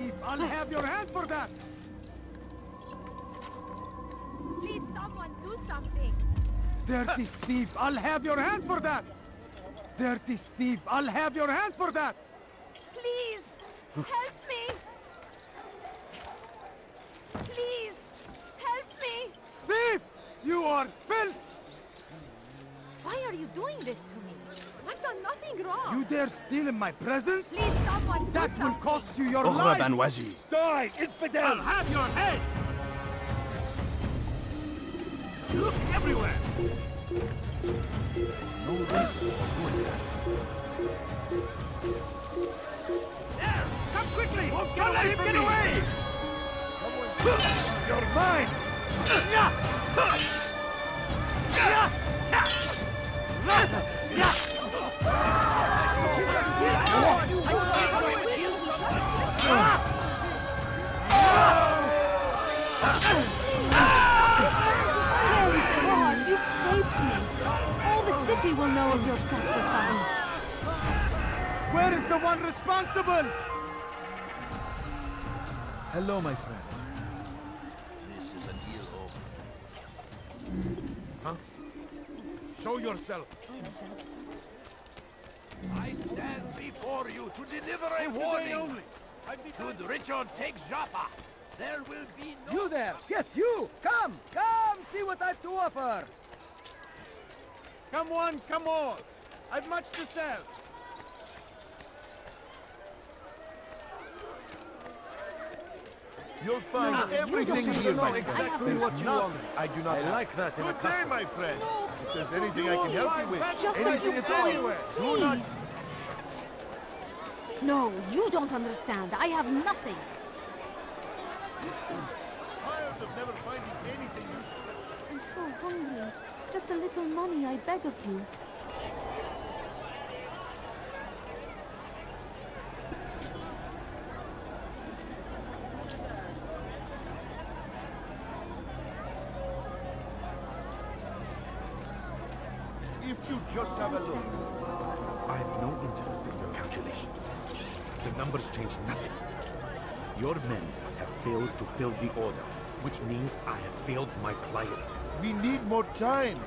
thief! I'll have your hand for that! Please, someone do something. Dirty thief! I'll have your hand for that! Dirty thief! I'll have your hand for that! Please, help me. Please, help me. Thief! You are filth! Why are you doing this to me? I've done nothing wrong. You dare steal in my presence? Please, someone do That will something. cost you your اهرب life! عن وجهي. Die, infidel! I'll have your head! Look everywhere! There's no reason for doing that. There! Come quickly! Don't let him get away! You're mine! You've saved me. All the city will know of your sacrifice. Where is the one responsible? Hello, my friend. This is an ill omen. Huh? Show yourself. I stand before you to deliver a warning. Should Richard take Jaffa, there will be no... You there! Yes, you! Come! Come! See what I've to offer! Come one, come all! I've much to sell! You'll find everything here, my friend. exactly There's what you nothing want. I do not have. like that in a Good day, customer. my friend. If there's anything I can help you with, Just anything like at you all, anywhere. do not... No, you don't understand. I have nothing. Tired of never finding anything useful. I'm so hungry. Just a little money, I beg of you. If you just have a look. I have no interest in your calculations. The numbers change nothing. Your men have failed to fill the order, which means I have failed my client. We need more time.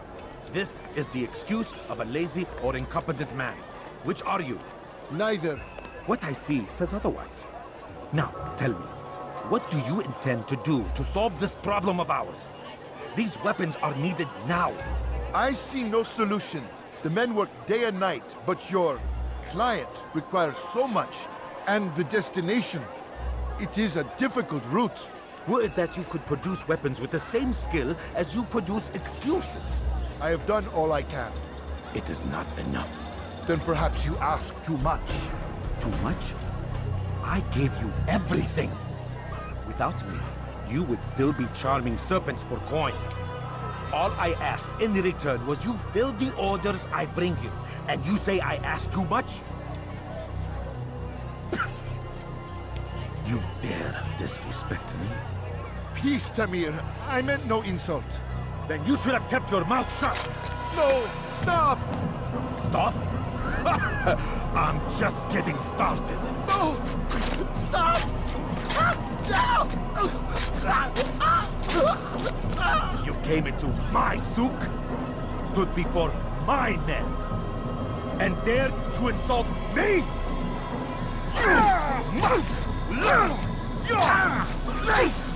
This is the excuse of a lazy or incompetent man. Which are you? Neither. What I see says otherwise. Now, tell me, what do you intend to do to solve this problem of ours? These weapons are needed now. I see no solution. The men work day and night, but your client requires so much, and the destination. It is a difficult route. Were it that you could produce weapons with the same skill as you produce excuses. I have done all I can. It is not enough. Then perhaps you ask too much. Too much? I gave you everything. Without me, you would still be charming serpents for coin. All I asked in return was you fill the orders I bring you, and you say I asked too much? You dare disrespect me? Peace, Tamir. I meant no insult. Then you should have kept your mouth shut! No! Stop! Stop? I'm just getting started. No! Stop! You came into my souk, stood before my men, and dared to insult me? You must learn your place!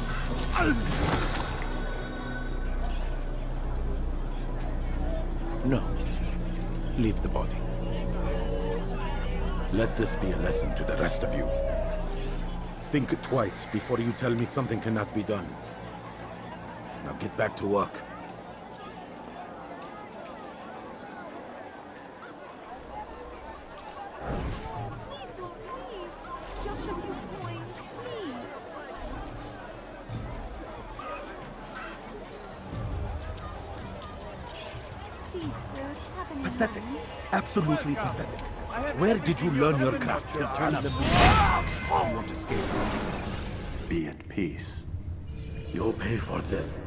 No. Leave the body. Let this be a lesson to the rest of you. Think twice before you tell me something cannot be done. Now get back to work. Just a few coins, please. Please, sir, have any Pathetic. money? Absolutely pathetic. Where did you learn your craft? Be at peace. You'll pay for this.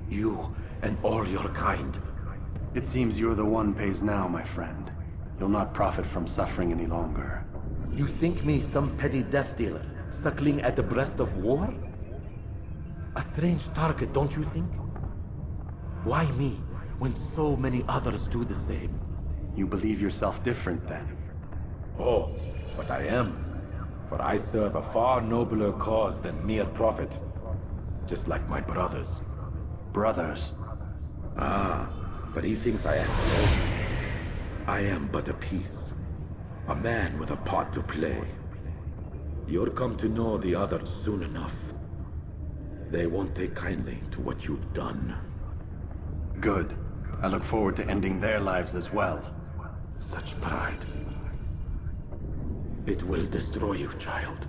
You and all your kind. It seems you're the one pays now, my friend. You'll not profit from suffering any longer. You think me some petty death dealer, suckling at the breast of war? A strange target, don't you think? Why me, when so many others do the same? You believe yourself different then? Oh, but I am. For I serve a far nobler cause than mere profit. Just like my brothers. Brothers? Ah, but he thinks I am alone. I am but a piece. A man with a part to play. You'll come to know the others soon enough. They won't take kindly to what you've done. Good. I look forward to ending their lives as well. Such pride. It will destroy you, child.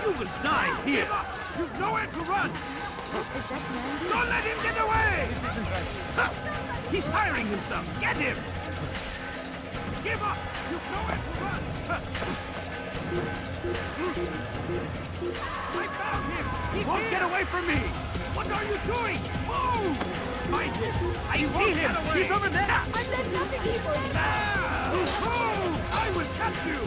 You will die here! You've nowhere to run! Don't let him get away! This isn't right. He's firing himself! Get him! Give up! You've nowhere to run! I found him! He won't get away from me! What are you doing? Move! Find him! I see him! He's over there! I said nothing, people! Move! I will catch you!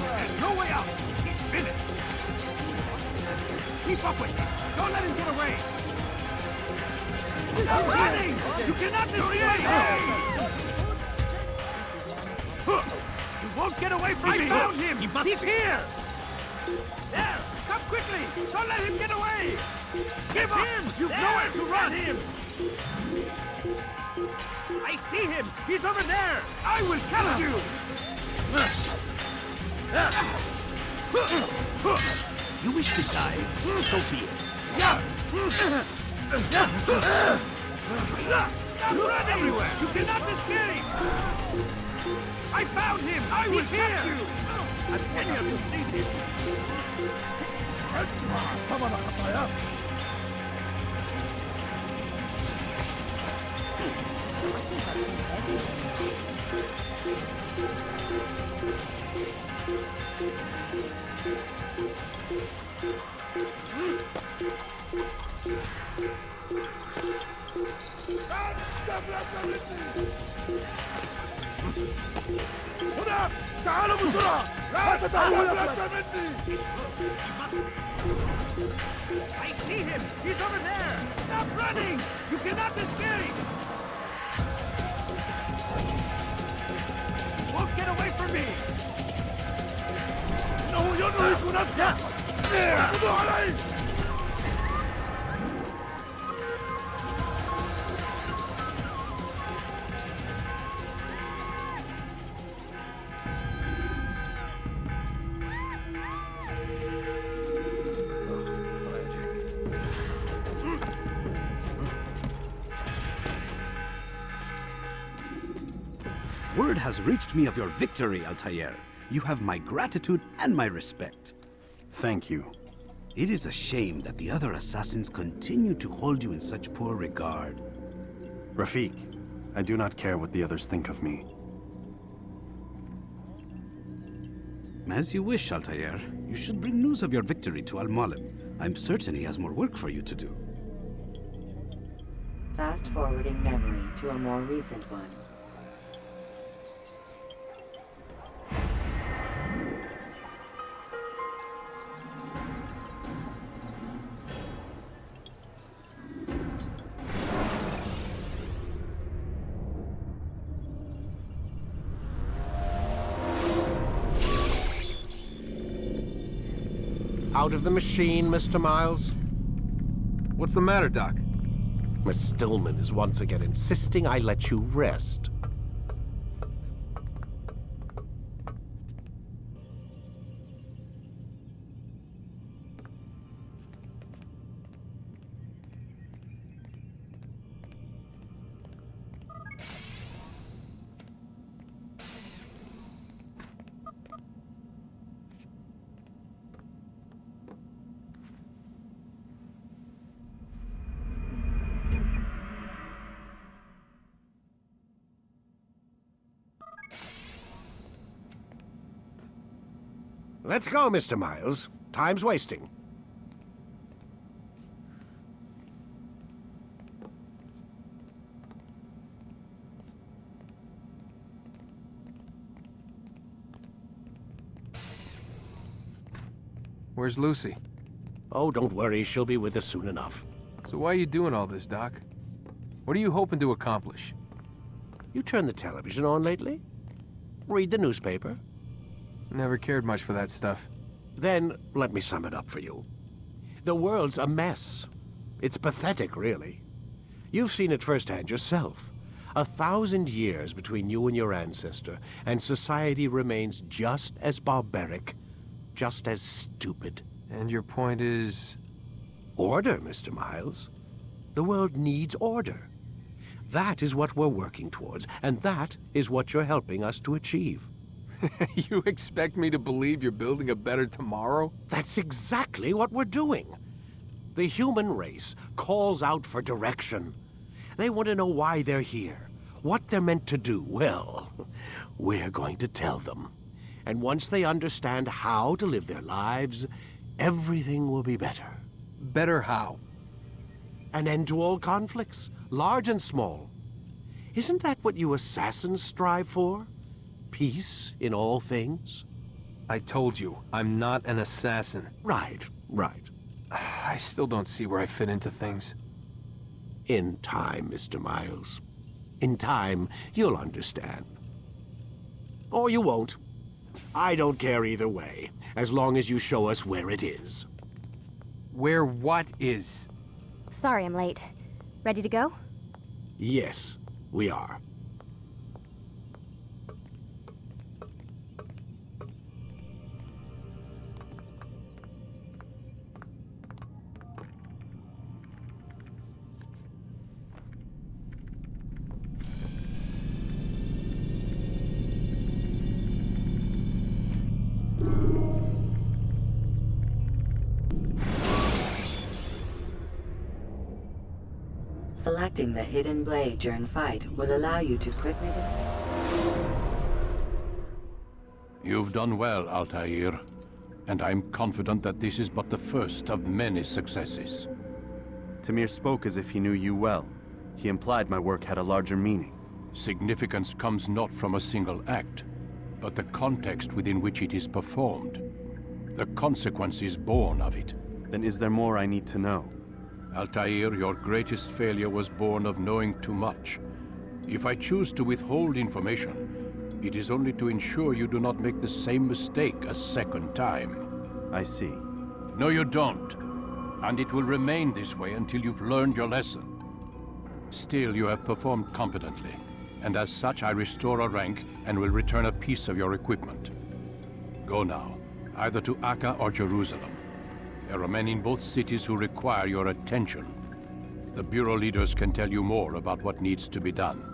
There's no way out! He's finished! Keep up with him! Don't let him get away! Stop running! You cannot escape! He won't get away from me! I found him! He's here! There! Come quickly! Don't let him get away! Give up! You've nowhere to run! Him! I see him! He's over there! I will catch you! You wish to die? So be it. Stop running! Everywhere! You cannot escape! I found him! I will catch you! I'm telling you to see him! هنا تعالوا بسرعة لا تتعودوا مني I see him! He's over there! Stop running! You cannot escape! Won't get away from me! إنه يدرك نفسه! خذوا عليه! Word has reached me of your victory, Altair. You have my gratitude and my respect. Thank you. It is a shame that the other assassins continue to hold you in such poor regard. Rafiq, I do not care what the others think of me. As you wish, Altair. You should bring news of your victory to Mualim. I'm certain he has more work for you to do. Fast-forwarding memory to a more recent one. Out of the machine, Mr. Miles? What's the matter, Doc? Miss Stillman is once again insisting I let you rest. Let's go, Mr. Miles. Time's wasting. Where's Lucy? Oh, don't worry. She'll be with us soon enough. So why are you doing all this, Doc? What are you hoping to accomplish? You turned the television on lately? Read the newspaper? Never cared much for that stuff. Then, let me sum it up for you. The world's a mess. It's pathetic, really. You've seen it firsthand yourself. 1,000 years between you and your ancestor, and society remains just as barbaric, just as stupid. And your point is? Order, Mr. Miles. The world needs order. That is what we're working towards, and that is what you're helping us to achieve. You expect me to believe you're building a better tomorrow? That's exactly what we're doing. The human race calls out for direction. They want to know why they're here, what they're meant to do. Well, we're going to tell them. And once they understand how to live their lives, everything will be better. Better how? An end to all conflicts, large and small. Isn't that what you assassins strive for? Peace in all things? I told you, I'm not an assassin. Right. I still don't see where I fit into things. In time, Mr. Miles. In time, you'll understand. Or you won't. I don't care either way, as long as you show us where it is. Where what is? Sorry I'm late. Ready to go? Yes, we are. Selecting the hidden blade during fight will allow you to quickly You've done well, Altair, and I'm confident that this is but the first of many successes. Tamir spoke as if he knew you well. He implied my work had a larger meaning. Significance comes not from a single act, but the context within which it is performed. The consequences born of it. Then is there more I need to know? Altair, your greatest failure was born of knowing too much. If I choose to withhold information, it is only to ensure you do not make the same mistake a second time. I see. No, you don't. And it will remain this way until you've learned your lesson. Still, you have performed competently, and as such I restore a rank and will return a piece of your equipment. Go now, either to Akka or Jerusalem. There are men in both cities who require your attention. The Bureau leaders can tell you more about what needs to be done.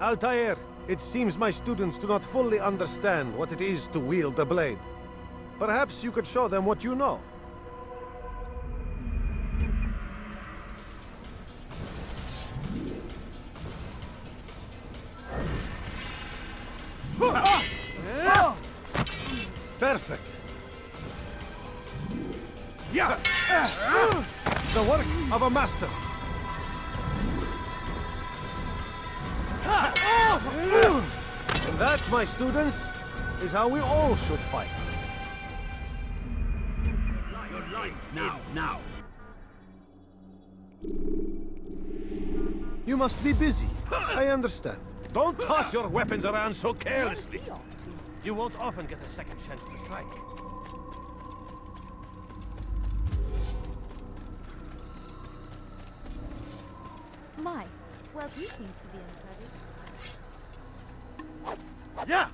Altair, it seems my students do not fully understand what it is to wield a blade. Perhaps you could show them what you know. Perfect. Yeah. The work of a master. And that, my students, is how we all should fight. Your lines now. You must be busy. I understand. Don't toss your weapons around so carelessly. You won't often get a second chance to strike. My, well, he seems to be in a hurry. Yeah!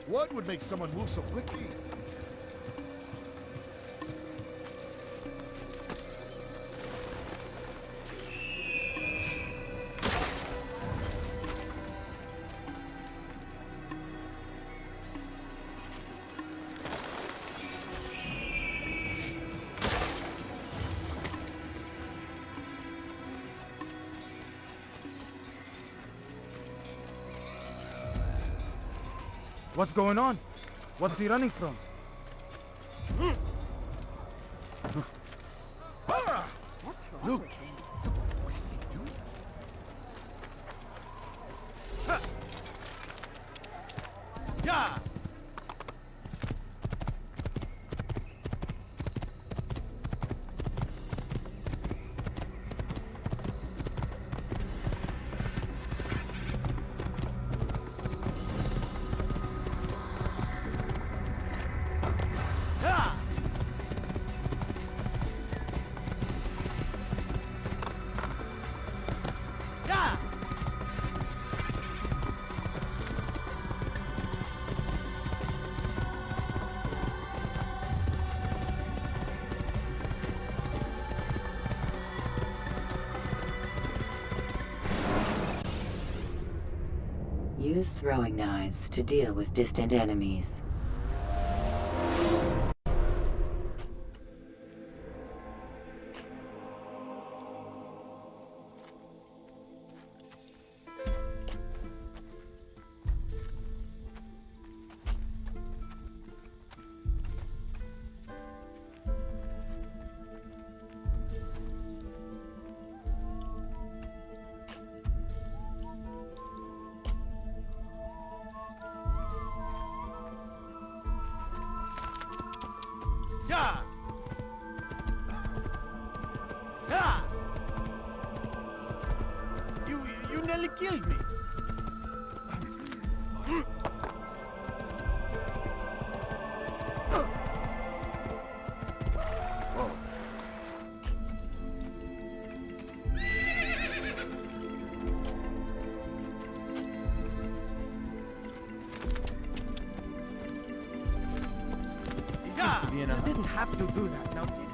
What would make someone move so quickly? What's going on? What's he running from? Look! Yeah! Use throwing knives to deal with distant enemies. Yeah! Yeah! You nearly killed me. You didn't have to do that, now did you?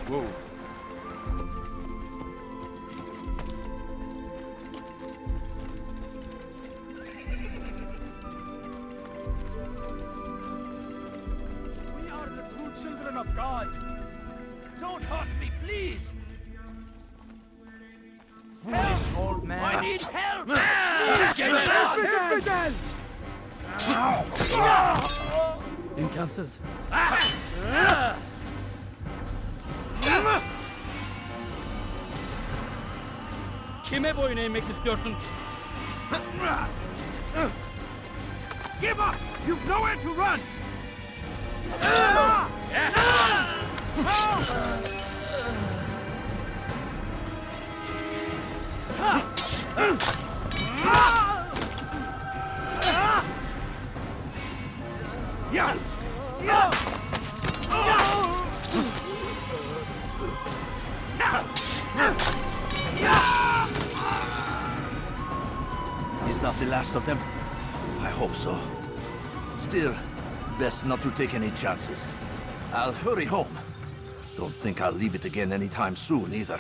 Whoa. We are the true children of God. Don't hurt me, please. Foolish old man. I need help! İmkansız. Kime boyun eğmek istiyorsun? Give up! You've nowhere to run! Is that the last of them? I hope so. Still, best not to take any chances. I'll hurry home. Don't think I'll leave it again anytime soon, either.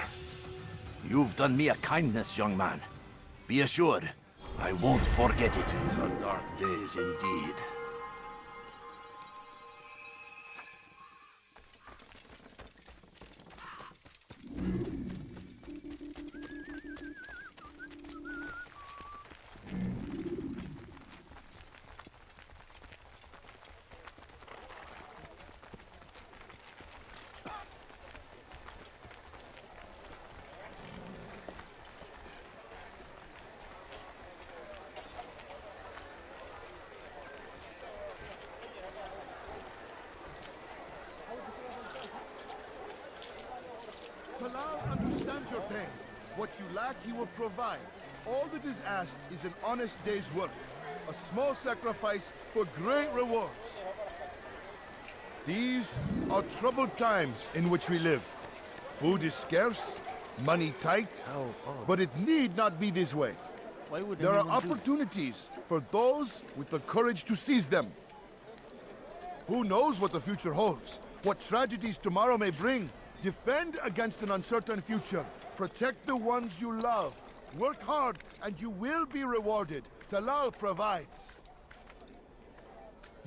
You've done me a kindness, young man. Be assured, I won't forget it. These are dark days indeed. Talal understands your pain. What you lack, he will provide. All that is asked is an honest day's work. A small sacrifice for great rewards. These are troubled times in which we live. Food is scarce, money tight, but it need not be this way. There are opportunities for those with the courage to seize them. Who knows what the future holds? What tragedies tomorrow may bring? Defend against an uncertain future. Protect the ones you love. Work hard and you will be rewarded. Talal provides.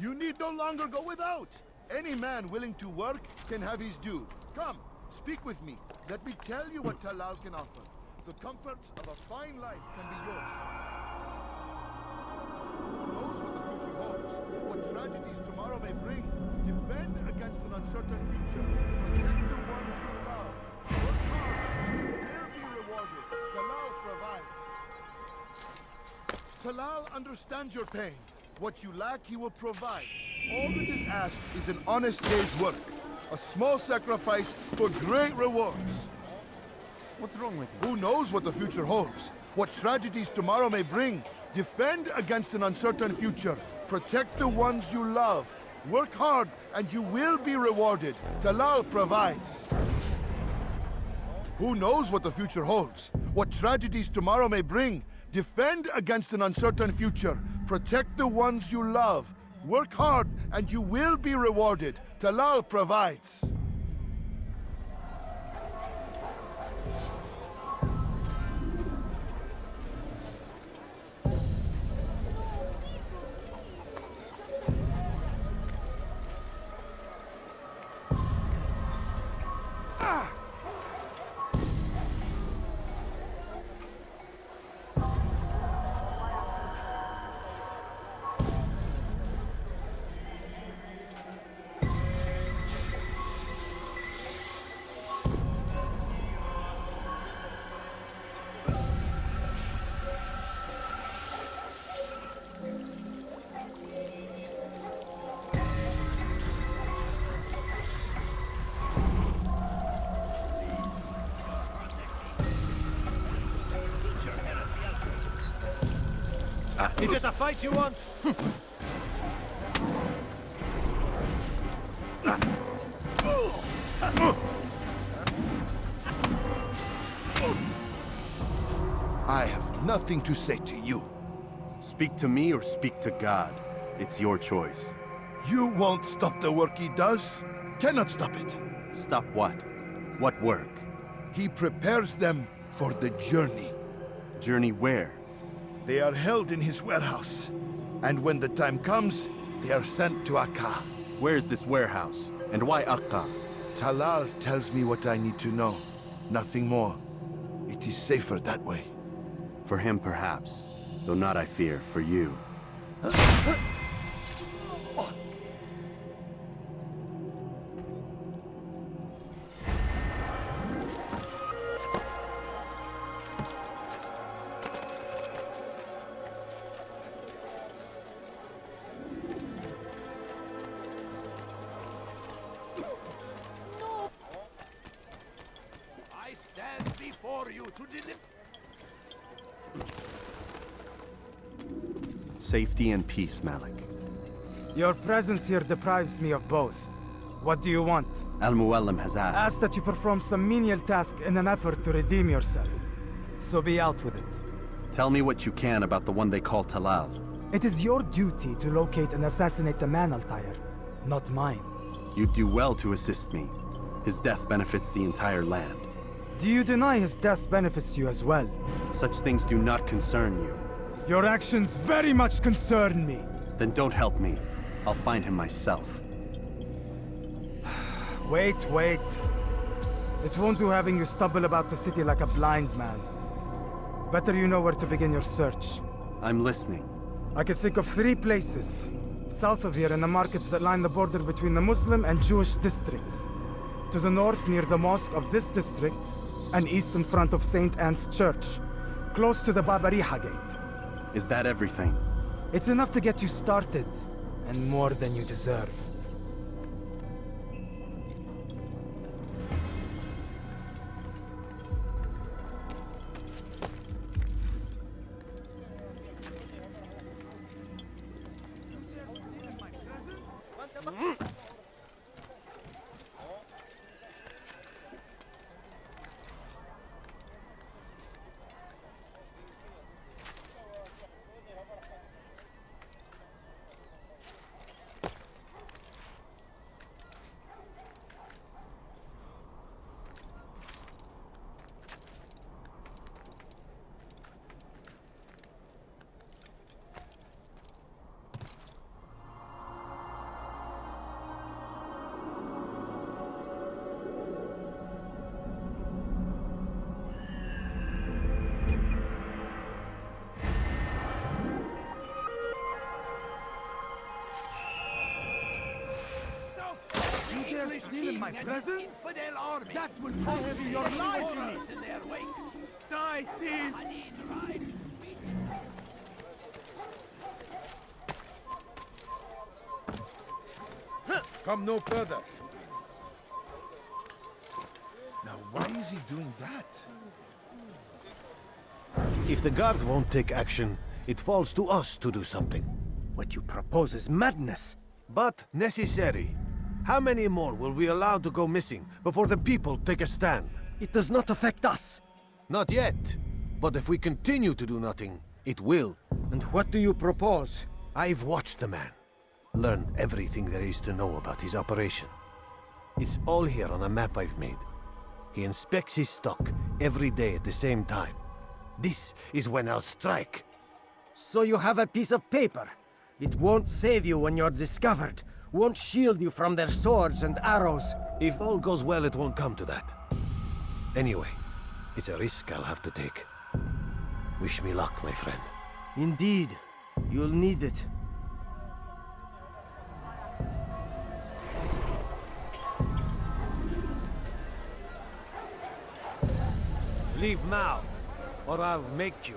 You need no longer go without. Any man willing to work can have his due. Come, speak with me. Let me tell you what Talal can offer. The comforts of a fine life can be yours. Who knows what the future holds? What tragedies tomorrow may bring? Defend against an uncertain future. Protect the ones you love. Work hard and you will be rewarded. Talal provides. Talal understands your pain. What you lack, he will provide. All that is asked is an honest day's work. A small sacrifice for great rewards. What's wrong with you? Who knows what the future holds? What tragedies tomorrow may bring? Defend against an uncertain future. Protect the ones you love. Work hard and you will be rewarded. Talal provides. Who knows what the future holds? What tragedies tomorrow may bring? Defend against an uncertain future. Protect the ones you love. Work hard and you will be rewarded. Talal provides. Is it a fight you want? I have nothing to say to you. Speak to me or speak to God. It's your choice. You won't stop the work he does. Cannot stop it. Stop what? What work? He prepares them for the journey. Journey where? They are held in his warehouse. And when the time comes, they are sent to Akka. Where's this warehouse? And why Akka? Talal tells me what I need to know. Nothing more. It is safer that way. For him, perhaps. Though not, I fear, for you. Safety and peace, Malik. Your presence here deprives me of both. What do you want? Al-Mualim has asked. Asked that you perform some menial task in an effort to redeem yourself. So be out with it. Tell me what you can about the one they call Talal. It is your duty to locate and assassinate the man, Altair, not mine. You'd do well to assist me. His death benefits the entire land. Do you deny his death benefits you as well? Such things do not concern you. Your actions very much concern me. Then don't help me. I'll find him myself. Wait. It won't do having you stumble about the city like a blind man. Better you know where to begin your search. I'm listening. I could think of 3 places. South of here in the markets that line the border between the Muslim and Jewish districts. To the north near the mosque of this district, and east in front of St. Anne's Church, close to the Babariha Gate. Is that everything? It's enough to get you started, and more than you deserve. my presence? Infidel army. That will cost you your life, in their wake. Die, thief! Come no further. Now, why is he doing that? If the guards won't take action, it falls to us to do something. What you propose is madness. But necessary. How many more will we allow to go missing before the people take a stand? It does not affect us. Not yet. But if we continue to do nothing, it will. And what do you propose? I've watched the man. Learned everything there is to know about his operation. It's all here on a map I've made. He inspects his stock every day at the same time. This is when I'll strike. So you have a piece of paper. It won't save you when you're discovered. Won't shield you from their swords and arrows. If all goes well, it won't come to that. Anyway, it's a risk I'll have to take. Wish me luck, my friend. Indeed. You'll need it. Leave now, or I'll make you.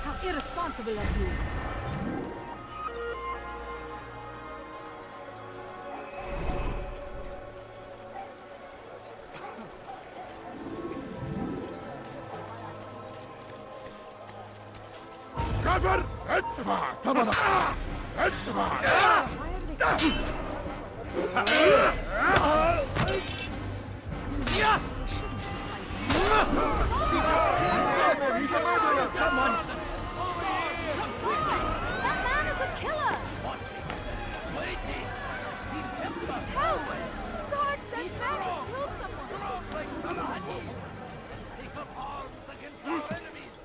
How irresponsible of you. Cover! Come on! That man is a killer! Help! Guard, that man has killed someone! Take up arms against our enemies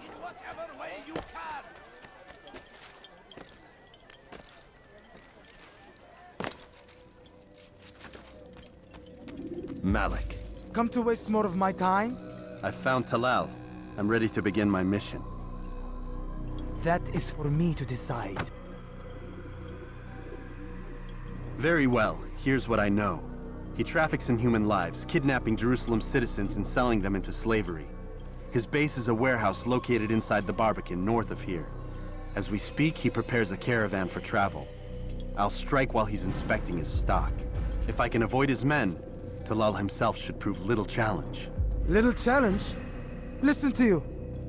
in whatever way you can! Malik. Come to waste more of my time? I found Talal. I'm ready to begin my mission. That is for me to decide. Very well. Here's what I know. He traffics in human lives, kidnapping Jerusalem citizens and selling them into slavery. His base is a warehouse located inside the Barbican, north of here. As we speak, he prepares a caravan for travel. I'll strike while he's inspecting his stock. If I can avoid his men, Talal himself should prove little challenge. Little challenge? Listen to you.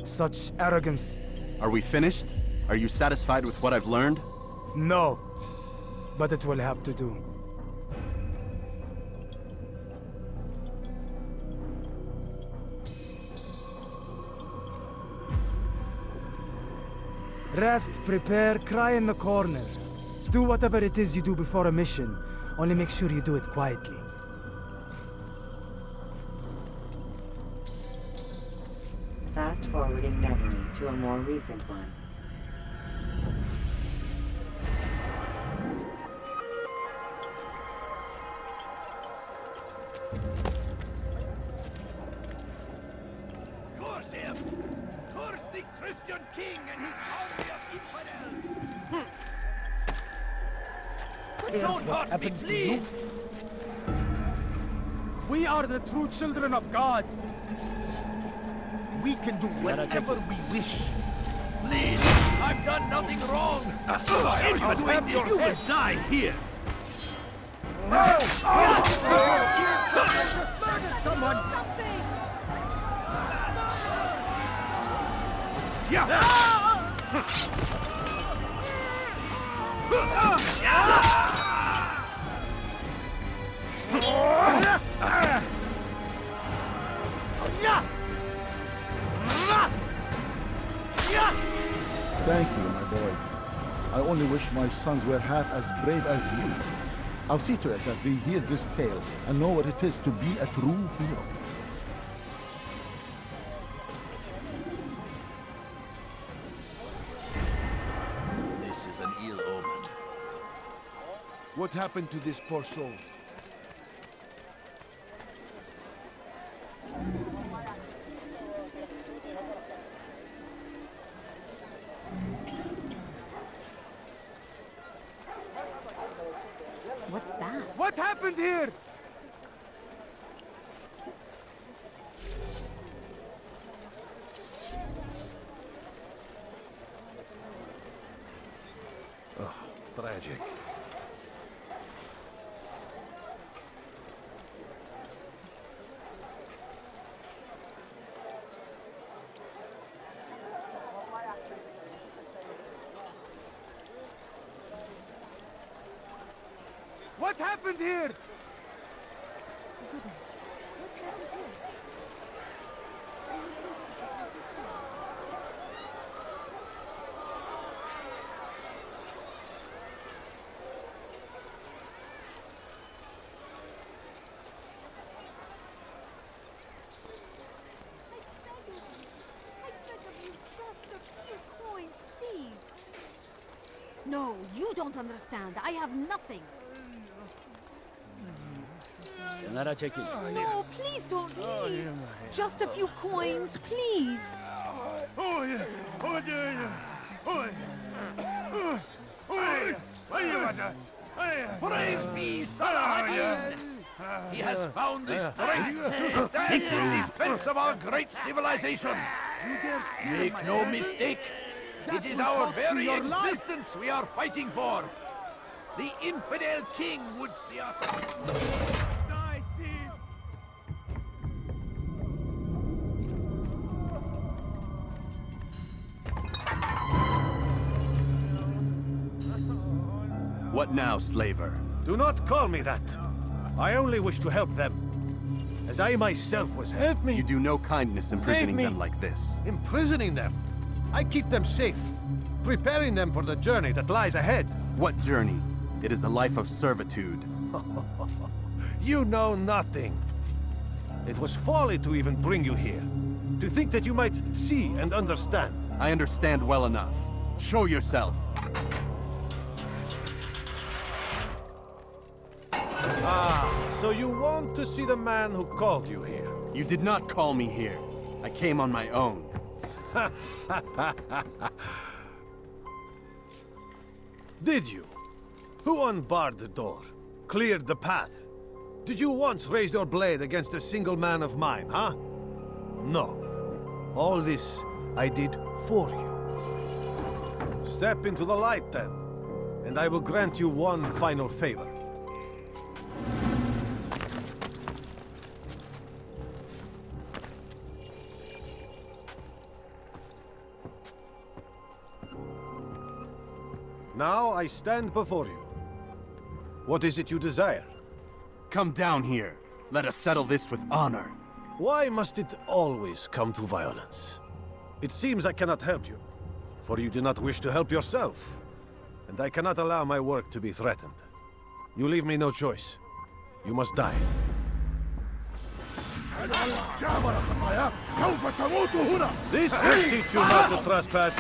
Such arrogance. Are we finished? Are you satisfied with what I've learned? No. But it will have to do. Rest, prepare, cry in the corner. Do whatever it is you do before a mission. Only make sure you do it quietly. Fast-forwarding memory to a more recent one. Curse him! Curse the Christian king and his army of infidels! Don't hurt me, please! We are the true children of God. We can do whatever we wish. Please! I've done nothing wrong! Anyone you will die here! Come on! Thank you, my boy. I only wish my sons were half as brave as you. I'll see to it that they hear this tale and know what it is to be a true hero. What happened to this poor soul? What's that? What happened here? Oh, tragic. What happened here? No, you don't understand. I have nothing. No, please don't leave. Just a few coins, please. Praise be Saladin! He has found the strength and the defense of our great civilization. Make no mistake, it is our very existence we are fighting for. The infidel king would see us... Die, thief! What now, slaver? Do not call me that. I only wish to help them. As I myself was help me. You do no kindness imprisoning me. them like this. Imprisoning them? I keep them safe, preparing them for the journey that lies ahead. What journey? It is a life of servitude. You know nothing. It was folly to even bring you here. To think that you might see and understand. I understand well enough. Show yourself. Ah, so you want to see the man who called you here? You did not call me here. I came on my own. Did you? Who unbarred the door? Cleared the path? Did you once raise your blade against a single man of mine, huh? No. All this I did for you. Step into the light then, and I will grant you one final favor. Now I stand before you. What is it you desire? Come down here. Let us settle this with honor. Why must it always come to violence? It seems I cannot help you, for you do not wish to help yourself. And I cannot allow my work to be threatened. You leave me no choice. You must die. This will teach you not to trespass.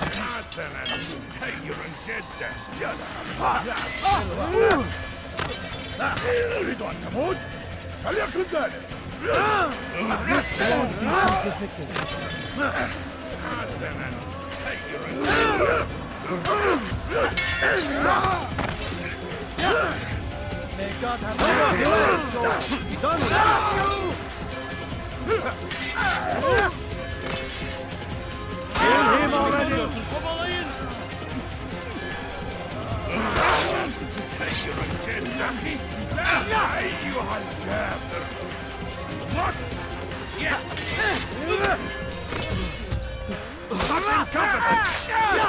May God have Be done with it. Kill him already!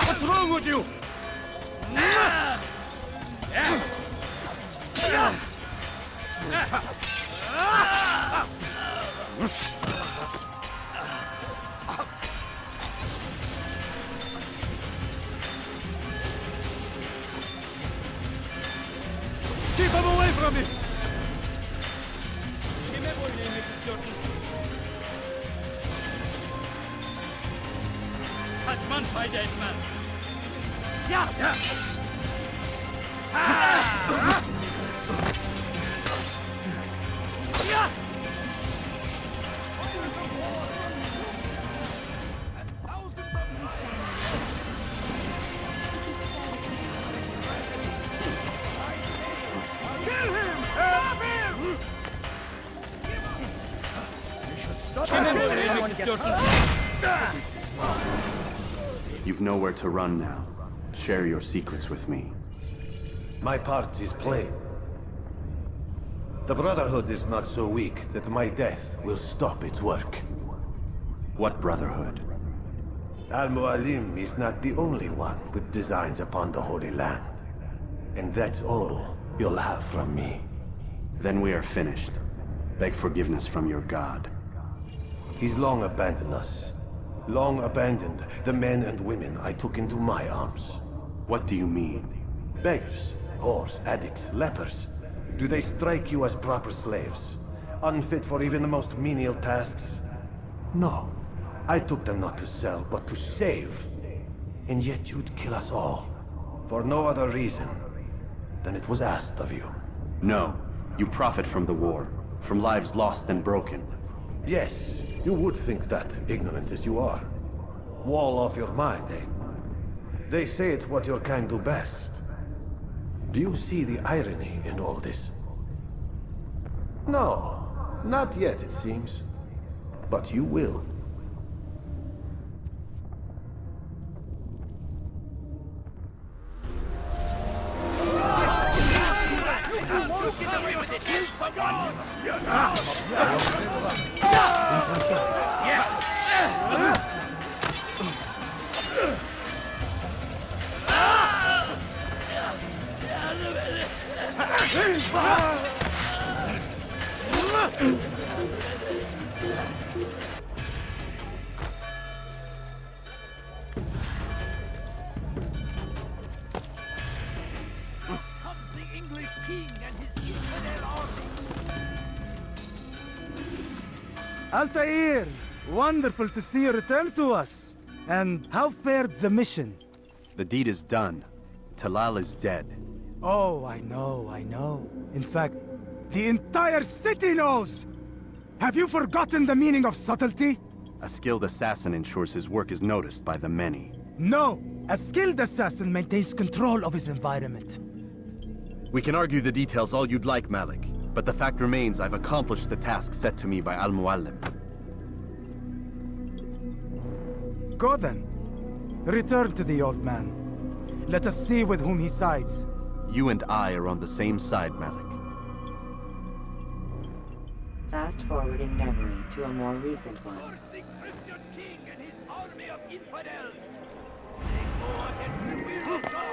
What's wrong with you? Keep him away from me! Man by dead man. Yes! You've nowhere to run now. Share your secrets with me. My part is plain. The Brotherhood is not so weak that my death will stop its work. What Brotherhood? Mualim is not the only one with designs upon the Holy Land. And that's all you'll have from me. Then we are finished. Beg forgiveness from your god. He's long abandoned us. Long abandoned the men and women I took into my arms. What do you mean? Beggars, whores, addicts, lepers. Do they strike you as proper slaves? Unfit for even the most menial tasks? No. I took them not to sell, but to save. And yet you'd kill us all. For no other reason than it was asked of you. No. You profit from the war. From lives lost and broken. Yes, you would think that, ignorant as you are. Wall off your mind, eh? They say it's what your kind do best. Do you see the irony in all this? No, not yet, it seems. But you will. The English king and his infidel army. Altair! Wonderful to see you return to us. And how fared the mission? The deed is done. Talal is dead. Oh, I know. In fact, the entire city knows! Have you forgotten the meaning of subtlety? A skilled assassin ensures his work is noticed by the many. No! A skilled assassin maintains control of his environment. We can argue the details all you'd like, Malik. But the fact remains I've accomplished the task set to me by Mualim. Go then. Return to the old man. Let us see with whom he sides. You and I are on the same side, Malik. Fast-forwarding memory to a more recent one. The Christian king and his army of infidels. They go against the will of God.